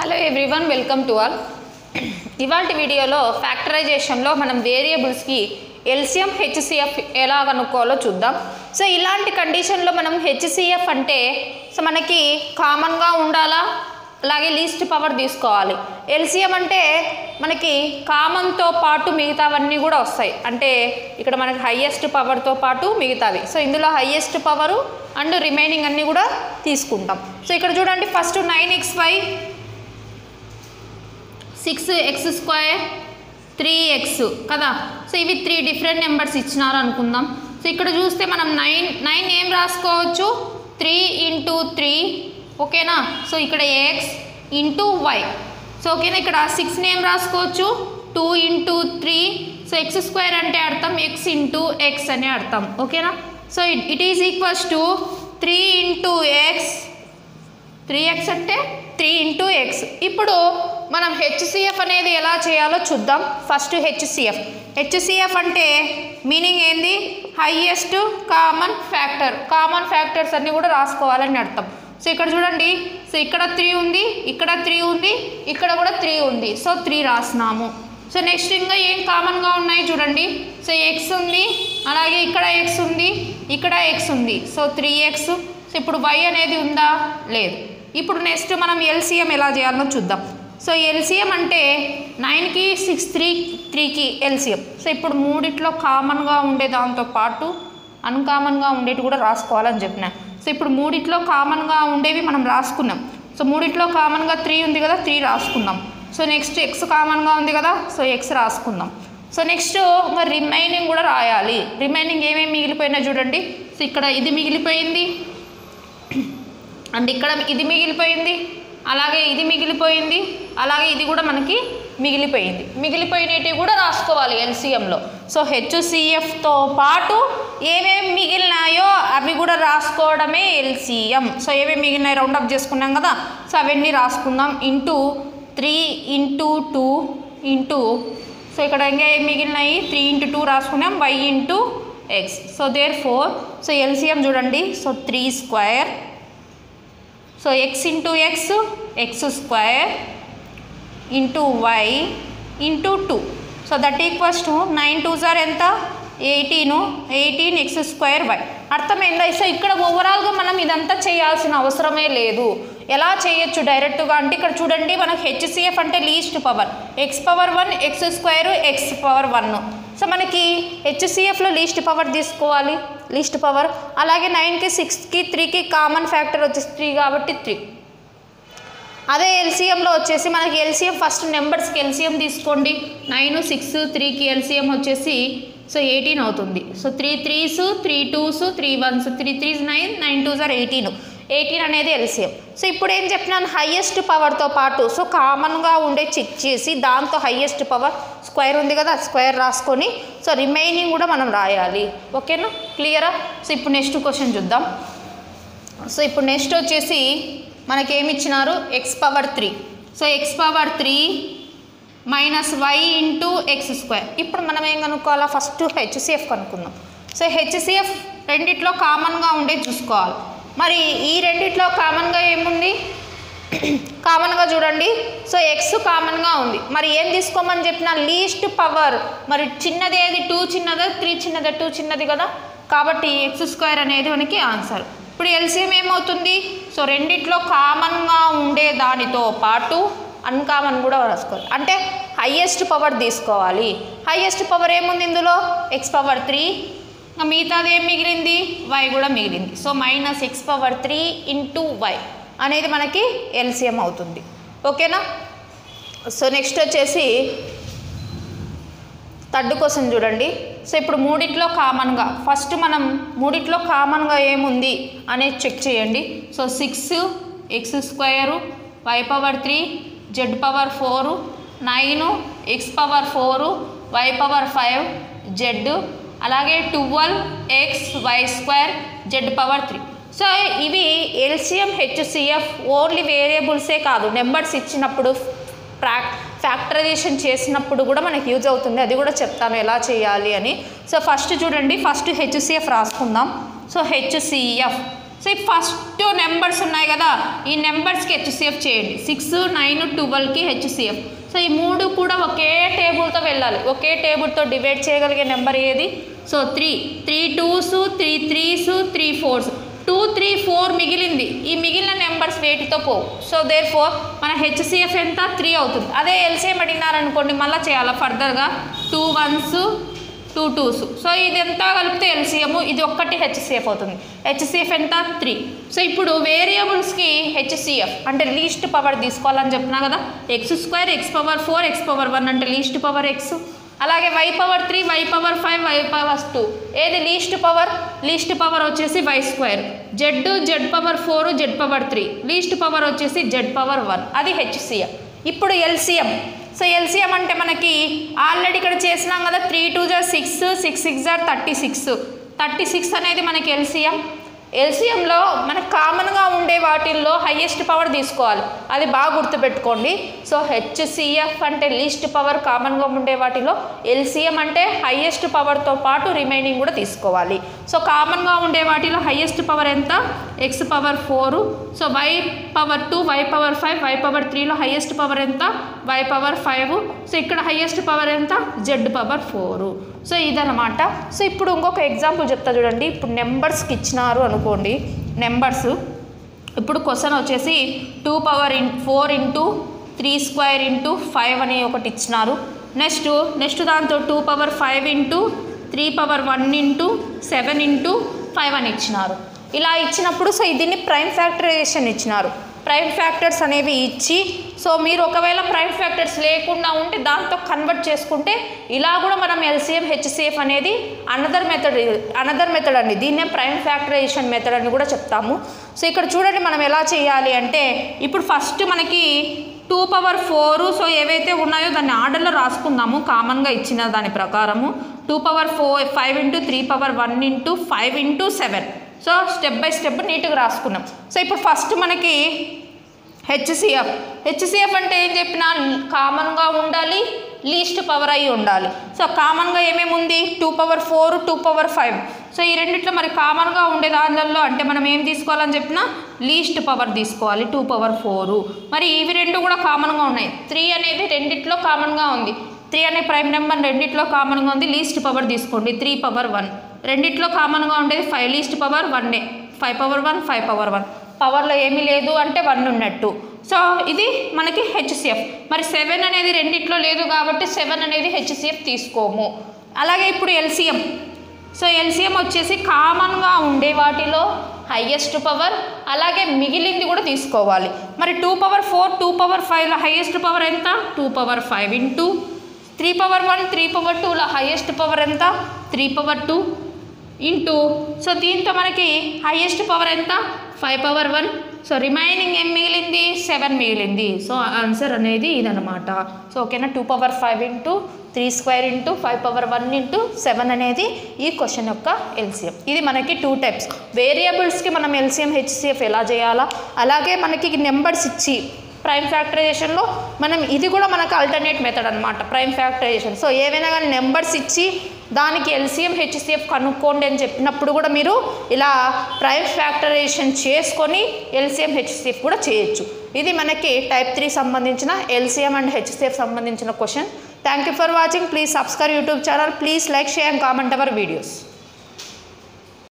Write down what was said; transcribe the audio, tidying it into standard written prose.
Hello everyone, welcome to all. ఇవాల్టి వీడియోలో ఫ్యాక్టరైజేషన్లో మనం వేరియబుల్స్కి ఎల్సిఎం హెచ్సిఎఫ్ ఎలా కనుక్కోవాలో చూద్దాం. సో ఇలాంటి కండిషన్లో మనం హెచ్సిఎఫ్ అంటే సో మనకి కామన్గా ఉండాలా, అలాగే లీస్ట్ పవర్ తీసుకోవాలి. ఎల్సిఎం అంటే మనకి కామన్తో పాటు మిగతావన్నీ కూడా వస్తాయి. అంటే ఇక్కడ మనకి హయ్యెస్ట్ పవర్తో పాటు మిగతావి. సో ఇందులో హయ్యెస్ట్ పవరు అండ్ రిమైనింగ్ అన్నీ కూడా తీసుకుంటాం. సో ఇక్కడ చూడండి, ఫస్ట్ 9xy 6x² 3x కదా. సో ఇవి 3 డిఫరెంట్ నెంబర్స్ ఇచ్చినారు అనుకుందాం. సో ఇక్కడ చూస్తే మనం 9 ఏం రాసుకోవచ్చు, 3 × 3 ఓకేనా. సో ఇక్కడ x × y. సో ఓకేనా. ఇక్కడ 6 ఏం రాసుకోవచ్చు, 2 × 3. సో x² అంటే అర్థం x × x అనే అర్థం ఓకేనా. So it is equals to 3 × x, 3x అంటే 3 × x. ఇప్పుడు మనం హెచ్సిఎఫ్ అనేది ఎలా చేయాలో చూద్దాం. ఫస్ట్ హెచ్సిఎఫ్ అంటే మీనింగ్ ఏంది, highest common factor. Common factors అన్నీ కూడా రాసుకోవాలని అర్థం. సో ఇక్కడ చూడండి, సో ఇక్కడ 3 ఉంది, ఇక్కడ 3 ఉంది, ఇక్కడ కూడా 3 ఉంది. సో 3 రాసినాము. సో నెక్స్ట్ ఇంకా ఏం కామన్గా ఉన్నాయి చూడండి. సో x ఉంది, అలాగే ఇక్కడ x ఉంది, ఇక్కడ x ఉంది. So 3x. సో ఇప్పుడు y అనేది ఉందా, లేదు. ఇప్పుడు నెక్స్ట్ మనం ఎల్సిఎం ఎలా చేయాలో చూద్దాం. సో ఎల్సిఎం అంటే 9కి 6 3కి ఎల్సిఎం. సో ఇప్పుడు మూడిట్లో కామన్గా ఉండే దాంతో పాటు అన్కామన్గా ఉండేవి కూడా రాసుకోవాలని చెప్పినా. సో ఇప్పుడు మూడిట్లో కామన్గా ఉండేవి మనం రాసుకున్నాం. సో మూడిట్లో కామన్గా 3 ఉంది కదా, 3 రాసుకుందాం. సో నెక్స్ట్ x కామన్గా ఉంది కదా, సో x రాసుకుందాం. సో నెక్స్ట్ ఇంకా రిమైనింగ్ కూడా రాయాలి. రిమైనింగ్ ఏమేమి మిగిలిపోయినా చూడండి. సో ఇక్కడ ఇది మిగిలిపోయింది, అండ్ ఇక్కడ ఇది మిగిలిపోయింది, అలాగే ఇది మిగిలిపోయింది, అలాగే ఇది కూడా మనకి మిగిలిపోయింది. మిగిలిపోయినవి కూడా రాసుకోవాలి ఎల్సిఎంలో. సో హెచ్సిఎఫ్తో పాటు ఏమేమి మిగిలినాయో అవి కూడా రాసుకోవడమే ఎల్సిఎం. సో ఏమేమి మిగిలినాయి రౌండప్ చేసుకున్నాం కదా, సో అవన్నీ రాసుకుందాం. 3 × 2 సో ఇక్కడ ఇంకా ఏమి మిగిలినాయి, 3 × 2 రాసుకున్నాం, y × x. So therefore so LCM చూడండి. So 3² so x × x, x² × y × 2. So that equals to 9 2s ఎంత, 18 x² y. అర్థమైందా? సో ఇక్కడ ఓవరాల్గా మనం ఇదంతా చేయాల్సిన అవసరమే లేదు. ఎలా చేయొచ్చు డైరెక్ట్గా అంటే ఇక్కడ చూడండి, మనకు హెచ్సిఎఫ్ అంటే least power x⁻1 x², x⁻1. So మనకి హెచ్సిఎఫ్లో లీస్ట్ పవర్ తీసుకోవాలి, లీస్ట్ పవర్. అలాగే 9కి 6కి 3కి కామన్ ఫ్యాక్టర్ వచ్చేసి 3 కాబట్టి 3. అదే ఎల్సిఎంలో వచ్చేసి మనకి ఎల్సిఎం ఫస్ట్ నెంబర్స్కి ఎల్సిఎం తీసుకోండి. 9 6 3కి ఎల్సిఎం వచ్చేసి సో 18 అవుతుంది. So 3 3s 3 2s 3 1s 3 3s 9 9 2s 18 అనేది ఎల్సిఎం. సో ఇప్పుడు ఏం చెప్పినాను, హయ్యెస్ట్ పవర్తో పాటు సో కామన్గా ఉండే చెక్ చేసి దాంతో హయ్యెస్ట్ పవర్ స్క్వేర్ ఉంది కదా, స్క్వేర్ రాసుకొని సో రిమైనింగ్ కూడా మనం రాయాలి. ఓకేనా, క్లియరా? సో ఇప్పుడు నెక్స్ట్ క్వశ్చన్ చూద్దాం. సో ఇప్పుడు నెక్స్ట్ వచ్చేసి మనకి ఏమి ఇచ్చినారు, x⁻3. So x⁻3 - y × x². ఇప్పుడు మనం ఏం కనుక్కోవాలా, ఫస్ట్ హెచ్సిఎఫ్ కనుక్కుందాం. సో హెచ్సిఎఫ్ రెండిట్లో కామన్గా ఉండే చూసుకోవాలి. మరి ఈ రెండిట్లో కామన్గా ఏముంది, కామన్గా చూడండి. సో x కామన్గా ఉంది. మరి ఏం తీసుకోమని చెప్పిన, లీస్ట్ పవర్. మరి చిన్నది ఏది, 2 చిన్నదా 3 చిన్నదా, 2 చిన్నది కదా, కాబట్టి x² అనేది మనకి ఆన్సర్. ఇప్పుడు ఎల్సిఎం ఏమవుతుంది, సో రెండిట్లో కామన్గా ఉండే దానితో పాటు అన్కామన్ కూడా రాసుకోవాలి. అంటే హయ్యెస్ట్ పవర్ తీసుకోవాలి. హయ్యెస్ట్ పవర్ ఏముంది ఇందులో, x⁻3. మిగతాది ఏం మిగిలింది, y కూడా మిగిలింది. సో -x⁻3 × y అనేది మనకి ఎల్సిఎం అవుతుంది. ఓకేనా. సో నెక్స్ట్ వచ్చేసి థర్డ్ క్వశ్చన్ చూడండి. సో ఇప్పుడు మూడిట్లో కామన్గా ఫస్ట్ మనం మూడిట్లో కామన్గా ఏముంది అనేది చెక్ చేయండి. So 6 x² y⁻3 z⁻4 9 x⁻4 y⁻5 z, అలాగే 12 x y² z⁻3. సో ఇవి ఎల్సిఎం హెచ్సిఎఫ్ ఓన్లీ వేరియబుల్సే కాదు, నెంబర్స్ ఇచ్చినప్పుడు ఫ్యాక్టరైజేషన్ చేసినప్పుడు కూడా మనకి యూజ్ అవుతుంది. అది కూడా చెప్తాను ఎలా చేయాలి అని. సో ఫస్ట్ చూడండి, ఫస్ట్ హెచ్సిఎఫ్ రాసుకుందాం. సో హెచ్సిఎఫ్ సో ఈ ఫస్ట్ నెంబర్స్ ఉన్నాయి కదా, ఈ నెంబర్స్కి హెచ్సిఎఫ్ చేయండి. 6, 9, 12కి హెచ్సిఎఫ్. సో ఈ 3 కూడా ఒకే టేబుల్తో వెళ్ళాలి. ఒకే టేబుల్తో డివైడ్ చేయగలిగే నెంబర్ ఏది? సో 3 2s, 3 3s, 3 4s, 2 3 4 మిగిలింది. ఈ మిగిలిన నెంబర్స్ వేటితో పోవు. సో దేర్ ఫోర్ మన హెచ్సిఎఫ్ ఎంత? 3 అవుతుంది. అదే ఎల్సిఎం అడిగినారనుకోండి మళ్ళీ చేయాలా ఫర్దర్గా 2 1s 2 2s. సో ఇది ఎంత కలిపితే ఎల్సిఎం, ఇది ఒక్కటి హెచ్సిఎఫ్ అవుతుంది. హెచ్సిఎఫ్ ఎంత? 3. సో ఇప్పుడు వేరియబుల్స్కి హెచ్సిఎఫ్ అంటే లీస్ట్ పవర్ తీసుకోవాలని చెప్పినా కదా, x² x⁴ x⁴1 అంటే లీస్ట్ పవర్ x, అలాగే y⁴3 y⁴5 y⁴2 ఏది లీస్ట్ పవర్? లీస్ట్ పవర్ వచ్చేసి y². z⁴4 z⁴3 least power వచ్చేసి z⁴1 అది హెచ్సిఎఫ్. ఇప్పుడు ఎల్సిఎం. సో ఎల్సిఎం అంటే మనకి ఆల్రెడీ ఇక్కడ చేసినాం కదా, 3 2 6 6 6 36. 36 అనేది మనకి ఎల్సిఎం. ఎల్సిఎంలో మనకు కామన్గా ఉండే వాటిల్లో హైయెస్ట్ పవర్ తీసుకోవాలి, అది బాగా గుర్తుపెట్టుకోండి. సో హెచ్సిఎఫ్ అంటే లీస్ట్ పవర్ కామన్గా ఉండే వాటిలో, ఎల్సిఎం అంటే హైయెస్ట్ పవర్తో పాటు రిమైనింగ్ కూడా తీసుకోవాలి. సో కామన్గా ఉండే వాటిలో హైయెస్ట్ పవర్ ఎంత? x⁴. So y⁴2 y⁴5 y⁴3లో highest power ఎంత? y⁴5. సో ఇక్కడ హైయెస్ట్ పవర్ ఎంత? z⁴4. సో ఇదన్నమాట. సో ఇప్పుడు ఇంకొక ఎగ్జాంపుల్ చెప్తా చూడండి. ఇప్పుడు నెంబర్స్కి ఇచ్చినారు అనుకోండి, నెంబర్స్ ఇప్పుడు క్వశ్చన్ వచ్చేసి 2 పవర్ 4 ఇంటూ 3² ఇంటూ 5 అని ఒకటి ఇచ్చినారు. నెక్స్ట్ దాంతో 2 power 5 into 3 power 1 into 7 into 5 అని ఇచ్చినారు. ఇలా ఇచ్చినప్పుడు సో దీన్ని ప్రైమ్ ఫ్యాక్టరైజేషన్ ఇచ్చినారు. ప్రైమ్ ఫ్యాక్టర్స్ అనేవి ఇచ్చి, సో మీరు ఒకవేళ ప్రైమ్ ఫ్యాక్టర్స్ లేకుండా ఉంటే దాంతో కన్వర్ట్ చేసుకుంటే ఇలా కూడా మనం ఎల్సిఎం హెచ్సిఎఫ్ అనేది అనదర్ మెథడ్ అండి. దీన్నే ప్రైమ్ ఫ్యాక్టరైజేషన్ మెథడ్ అని కూడా చెప్తాము. సో ఇక్కడ చూడండి మనం ఎలా చేయాలి అంటే, ఇప్పుడు ఫస్ట్ మనకి 2 పవర్ 4 సో ఏవైతే ఉన్నాయో దాన్ని ఆర్డర్లో రాసుకుందాము కామన్గా ఇచ్చిన దాని ప్రకారము. 2 power 5 into 3 power 1 into 5 into 7. So step by step నీట్గా రాసుకున్నాం. సో ఇప్పుడు ఫస్ట్ మనకి హెచ్సిఎఫ్ అంటే ఏం చెప్పినా కామన్గా ఉండాలి, లీస్ట్ పవర్ అయి ఉండాలి. సో కామన్గా ఏమేమి ఉంది? 2 పవర్ 4 2 పవర్ 5. సో ఈ రెండిట్లో మరి కామన్గా ఉండే దానిలో అంటే మనం ఏం తీసుకోవాలని చెప్పినా లీస్ట్ పవర్ తీసుకోవాలి 2 పవర్ 4. మరి ఇవి రెండు కూడా కామన్గా ఉన్నాయి. 3 అనేది రెండిట్లో కామన్గా ఉంది. 3 అనే ప్రైమ్ నెంబర్ రెండిట్లో కామన్గా ఉంది, లీస్ట్ పవర్ తీసుకోండి 3 పవర్ 1. రెండిట్లో కామన్గా ఉండేది 5, లీస్ట్ పవర్ 1. 5 power 1 5 power 1. పవర్లో ఏమీ లేదు అంటే 1 ఉన్నట్టు. సో ఇది మనకి హెచ్సిఎఫ్. మరి 7 అనేది రెండిట్లో లేదు కాబట్టి 7 అనేది హెచ్సిఎఫ్ తీసుకోము. అలాగే ఇప్పుడు ఎల్సిఎం. సో ఎల్సిఎం వచ్చేసి కామన్గా ఉండే వాటిలో హైయెస్ట్ పవర్, అలాగే మిగిలింది కూడా తీసుకోవాలి. మరి 2 పవర్ 4 2 పవర్ 5లో హైయెస్ట్ పవర్ ఎంత? 2 పవర్ 5 ఇంటూ 3 పవర్ 1 3 పవర్ 2లో హైయెస్ట్ పవర్ ఎంత? 3 పవర్ 2 ఇంటూ, సో దీంతో మనకి హైయెస్ట్ పవర్ ఎంత? 5 పవర్ 1. సో రిమైనింగ్ ఏం మిగిలింది? 7 మిగిలింది. సో ఆన్సర్ అనేది ఇదన్నమాట. సో ఓకేనా, 2 power 5 into 3² into 5 power 1 into 7 అనేది ఈ క్వశ్చన్ యొక్క ఎల్సిఎం. ఇది మనకి 2 టైప్స్. వేరియబుల్స్కి మనం ఎల్సిఎం హెచ్సిఎఫ్ ఎలా చేయాలా, అలాగే మనకి నెంబర్స్ ఇచ్చి ప్రైమ్ ఫ్యాక్టరైజేషన్లో మనం ఇది కూడా మనకు ఆల్టర్నేట్ మెథడ్ అనమాట ప్రైమ్ ఫ్యాక్టరైజేషన్. సో ఏవైనా కానీ నెంబర్స్ ఇచ్చి దానికి ఎల్సిఎం హెచ్సిఎఫ్ కనుక్కోండి అని చెప్పినప్పుడు కూడా మీరు ఇలా ప్రైమ్ ఫ్యాక్టరైజేషన్ చేసుకొని ఎల్సిఎం హెచ్సిఎఫ్ కూడా చేయొచ్చు. ఇది మనకి టైప్ 3 సంబంధించిన ఎల్సిఎం అండ్ హెచ్సిఎఫ్ సంబంధించిన question. Thank you for watching. Please subscribe YouTube channel. Please like, share and comment our videos.